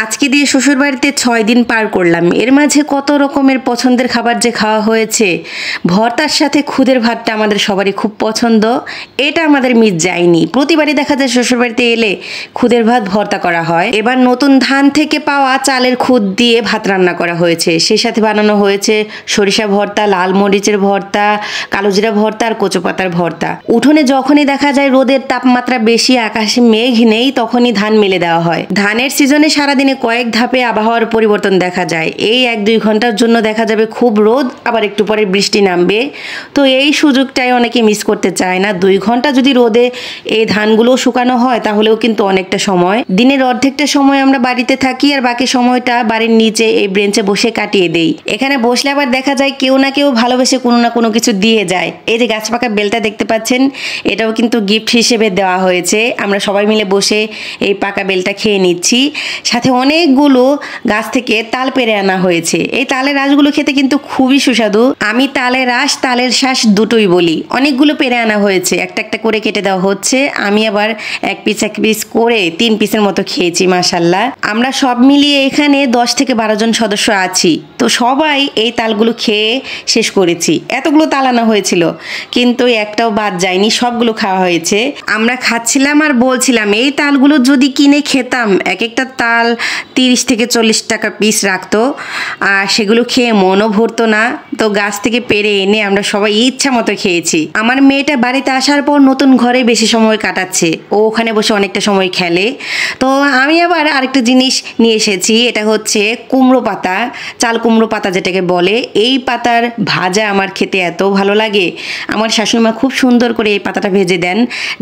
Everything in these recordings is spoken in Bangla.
আজকে দিয়ে শ্বশুরবাড়িতে 6 দিন পার করলাম। এর মাঝে কত রকমের পছন্দের খাবার যে খাওয়া হয়েছে। ভর্তার সাথে খুদের ভাতটা আমাদের সবারই খুব পছন্দ, এটা আমাদের মিস যায়নি। প্রতিবারই দেখা যায় শ্বশুরবাড়িতে এলে খুদের ভাত ভর্তা করা হয়। এবার নতুন ধান থেকে পাওয়া চালের খুদ দিয়ে ভাত রান্না করা হয়েছে, সেই সাথে বানানো হয়েছে সরিষা ভর্তা, লাল মরিচের ভর্তা, কালোজিরা ভর্তা আর কচু পাতার ভর্তা। উঠোনে যখনই দেখা যায় রোদের তাপমাত্রা বেশি, আকাশে মেঘ নেই, তখনই ধান মেলে দেওয়া হয়। ধানের সিজনে সারাদিনে কয়েক ধাপে আবহাওয়ার পরিবর্তন দেখা যায়। এই 1-2 ঘন্টার জন্য দেখা যাবে খুব রোদ, আবার একটু পরে বৃষ্টি নামবে। তো এই সুযোগটাই অনেকে মিস করতে চায় না। 2 ঘন্টা যদি রোদে এই ধানগুলো শুকানো হয় তাহলেও কিন্তু অনেকটা সময়। দিনের অর্ধেকটা সময় আমরা বাড়িতে থাকি আর বাকি সময়টা বাড়ির নিচে এই বেঞ্চে বসে কাটিয়ে দেই। এখানে বসলে আবার দেখা যায় কেউ না কেউ ভালোবেসে কোনো না কোনো কিছু দিয়ে যায়। এই যে গাছ পাকা বেলটা দেখতে পাচ্ছেন, এটাও কিন্তু গিফট হিসেবে দেওয়া হয়েছে। আমরা সবাই মিলে বসে এই পাকা বেলটা খেয়ে নিচ্ছি। সাথে অনেকগুলো গাছ থেকে তাল পেড়ে আনা হয়েছে। এই তালের রাসগুলো খেতে কিন্তু খুবই সুস্বাদু। আমি তালের রাস, তালের শ্বাস দুটোই বলি। অনেকগুলো পেড়ে আনা হয়েছে, একটা একটা করে কেটে দেওয়া হচ্ছে। আমি আবার এক পিস করে 3 পিসের মতো খেয়েছি। মাশাল্লাহ, আমরা সব মিলিয়ে এখানে 10 থেকে 12 জন সদস্য আছি। তো সবাই এই তালগুলো খেয়ে শেষ করেছি। এতগুলো তাল আনা হয়েছিল কিন্তু একটাও বাদ যায়নি, সবগুলো খাওয়া হয়েছে। আমরা খাচ্ছিলাম আর বলছিলাম এই তালগুলো যদি কিনে খেতাম, এক একটা তাল 30 থেকে 40 টাকা পিস রাখতো, আর সেগুলো খেয়ে মনও ভরতো না। তো গাছ থেকে পেড়ে এনে আমরা সবাই ইচ্ছা মতো খেয়েছি। আমার মেয়েটা বাড়িতে আসার পর নতুন ঘরে বেশি সময় কাটাচ্ছে, ও ওখানে বসে অনেকটা সময় খেলে। তো আমি আবার আরেকটা জিনিস নিয়ে এসেছি, এটা হচ্ছে কুমড়ো পাতা, চাল কুমড়ো পাতা যেটাকে বলে। এই পাতার ভাজা আমার খেতে এত ভালো লাগে। আমার শাশুড়িমা খুব সুন্দর করে এই পাতাটা ভেজে দেন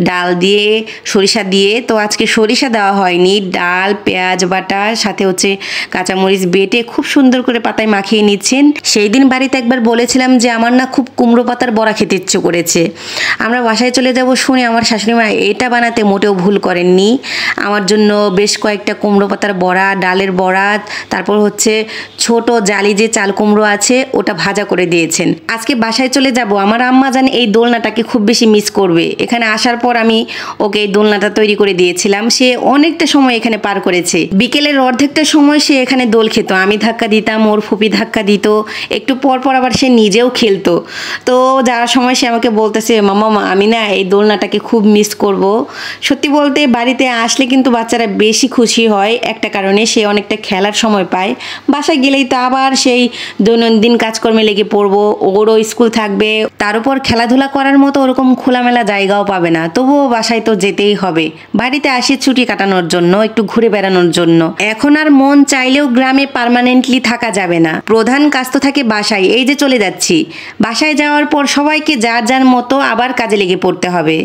ডাল দিয়ে, সরিষা দিয়ে। তো আজকে সরিষা দেওয়া হয়নি, ডাল, পেঁয়াজ বাটা, সাথে হচ্ছে কাঁচামরিচ বেটে খুব সুন্দর করে পাতায় মাখিয়ে নিচ্ছেন। সেই দিন বাড়িতে একবার বলেছিলাম যে আমার না খুব কুমড়ো পাতার বড়া খেতে ইচ্ছে করেছে। আমরা বাসায় চলে যাব শুনে আমার শাশুড়িমা এটা বানাতে মোটেও ভুল করেননি। আমার জন্য বেশ কয়েকটা কুমড়ো পাতার বড়া, ডালের বড়া, তারপর হচ্ছে ছোট জালি যে চাল কুমড়ো আছে ওটা ভাজা করে দিয়েছেন। আজকে বাসায় চলে যাব, আমার আম্মা জান এই দোলনাটাকে খুব বেশি মিস করবে। এখানে আসার পর আমি ওকে এই দোলনাটা তৈরি করে দিয়েছিলাম। সে অনেকটা সময় এখানে পার করেছে। বিকেলের অর্ধেকটা সময় সে এখানে দোল খেত, আমি ধাক্কা দিতাম, ওর ফুপি ধাক্কা দিত, একটু পর পর আবার সে নিজেও খেলতো। তো যাওয়ার সময় সে আমাকে বলতেছে, মামা আমি না এই দোলনাটাকে খুব মিস করব। সত্যি বলতে বাড়িতে আসলে কিন্তু বাচ্চারা বেশি খুশি হয় একটা কারণে, সে অনেকটা খেলার সময় পায়। বাসায় গেলেই তো আবার সেই দৈনন্দিন কাজকর্মে লেগে পড়বো, ওরও স্কুল থাকবে, তার উপর খেলাধুলা করার মতো ওরকম খোলামেলা জায়গাও পাবে না। তবুও বাসায় তো যেতেই হবে। বাড়িতে আসি ছুটি কাটানোর জন্য, একটু ঘুরে বেড়ানোর জন্য। এখন আর মন চাইলেও গ্রামে পার্মানেন্টলি থাকা যাবে না, প্রধান কাজ তো থাকে বাসায়। এই যে চলে যাচ্ছি, বাসায় যাওয়ার পর সবাইকে যার যার মতো আবার কাজে লেগে পড়তে হবে।